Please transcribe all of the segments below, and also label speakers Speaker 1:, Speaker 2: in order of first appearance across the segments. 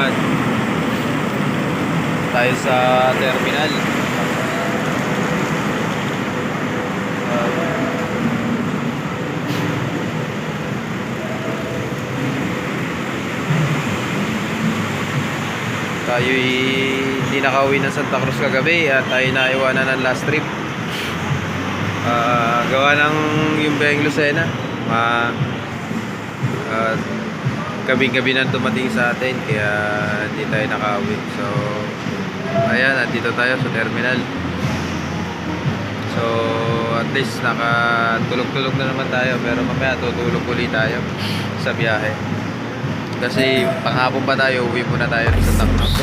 Speaker 1: Ayan. Tayo sa terminal. Tayo'y hindi nakauwi ng Santa Cruz kagabi at tayo naiwanan ng last trip. Gawa ng yung Beng Lucena. Gabi-gabi na dumating sa atin kaya hindi tayo nakauwi. So ayan, nandito tayo sa terminal. So at least nakatulog-tulog na naman tayo, pero mamaya tutulog ulit tayo sa biyahe. Kasi panghapon pa tayo, uwi muna tayo sa Santa Cruz.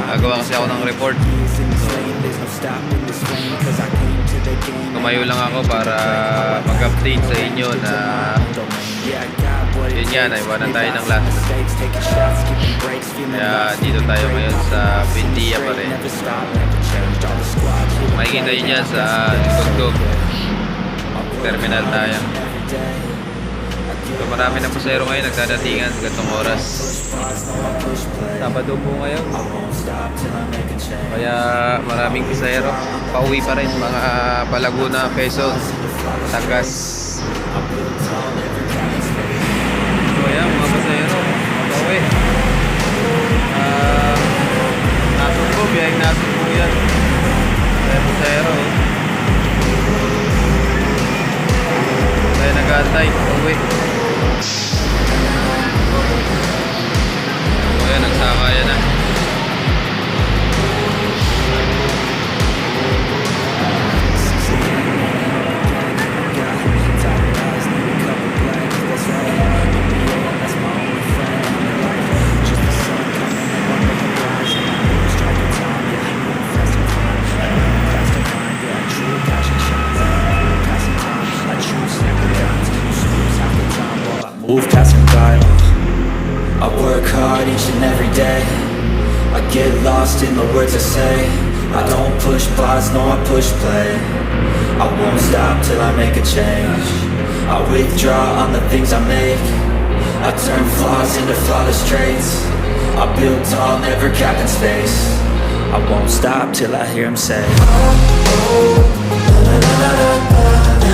Speaker 1: Gagawa kasi ako ng report. So tumayo lang ako para mag-update sa inyo na yun yan, naiwanan tayo ng last. Kaya dito tayo ngayon sa Buendia pa rin. Makikita nyo yan sa likod ko. Terminal tayo. So marami ng pasahero ngayon nagdadatingan gantong oras. Sabado po ngayon. Kaya maraming pasahero. Pauwi pa rin mga Palaguna, Quezon, Batangas. So ayan mga pasahero, pauwi. Nasugbo, biyaheng nasugbo yan. Kaya pasahero. Kaya nag-aantay, pauwi. Ayan, nagsakaya na.
Speaker 2: Move, passing by. I work hard each and every day. I get lost in the words I say. I don't push pause, no I push play. I won't stop till I make a change. I withdraw on the things I make. I turn flaws into flawless traits. I build tall, never capped in space. I won't stop till I hear him say, oh, oh, la, la, la, la, la.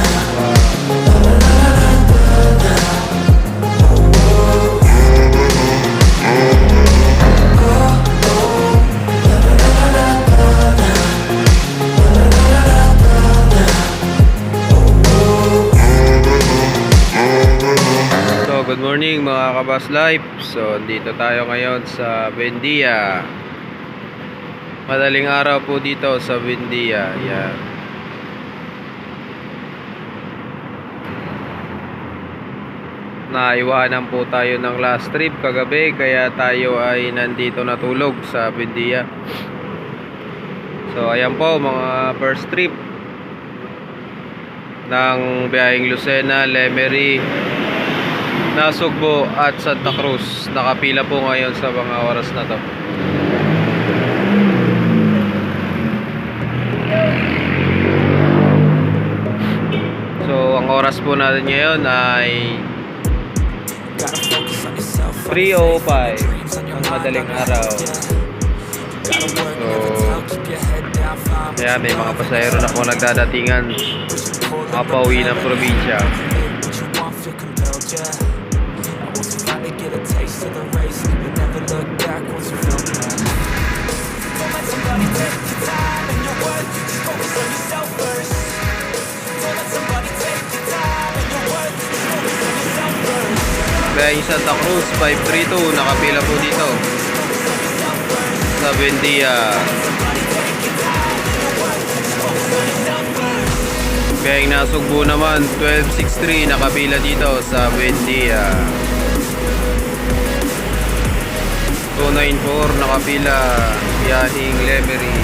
Speaker 1: Good morning mga Kabas Life. So dito tayo ngayon sa Buendia. Madaling araw po dito sa Buendia. Yan. Naiwanan po tayo ng last trip kagabi, kaya tayo ay nandito natulog sa Buendia. So ayan po mga first trip ng biyaheng Lucena, Lemery, Nasugbo at Santa Cruz. Nakapila po ngayon sa mga oras na to. So ang oras po natin ngayon ay 3:05 ang madaling araw. So kaya may mga pasahero na po nagdadatingan, mga pauwi ng probinsya. Kaya yung Santa Cruz 532 nakapila po dito sa Buendia. Kaya yung Nasugbo naman 1263 nakapila dito sa Buendia. 294 nakapila biyaheng Lemery.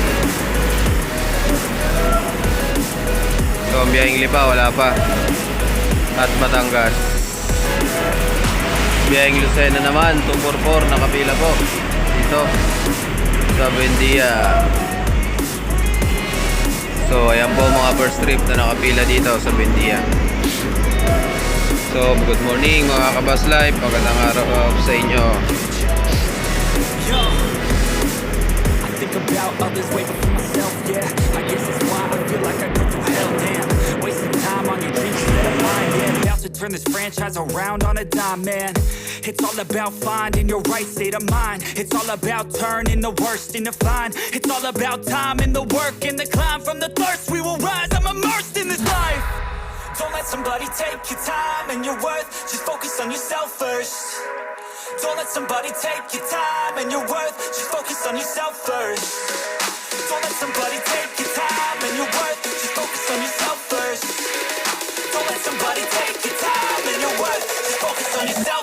Speaker 1: So ang biyaheng Lipa wala pa, at Batangas. Biyaheng Lucena naman 244 nakapila po dito sa Buendia. So ayan po mga first trip na nakapila dito sa Buendia. So good morning mga Kabas Life, magandang araw sa inyo.
Speaker 2: Yo, I think about others way before myself, yeah. I guess that's why I feel like I go through hell, damn. Wasting time on your dreams instead of mine, yeah. About to turn this franchise around on a dime, man. It's all about finding your right state of mind. It's all about turning the worst into fine. It's all about time and the work and the climb. From the thirst we will rise, I'm immersed in this life. Don't let somebody take your time and your worth. Just focus on yourself first. Don't let somebody take your time and your worth. Just focus on yourself first. Don't let somebody take your time and your worth. Just focus on yourself first. Don't let somebody take your time and your worth. Just focus on yourself.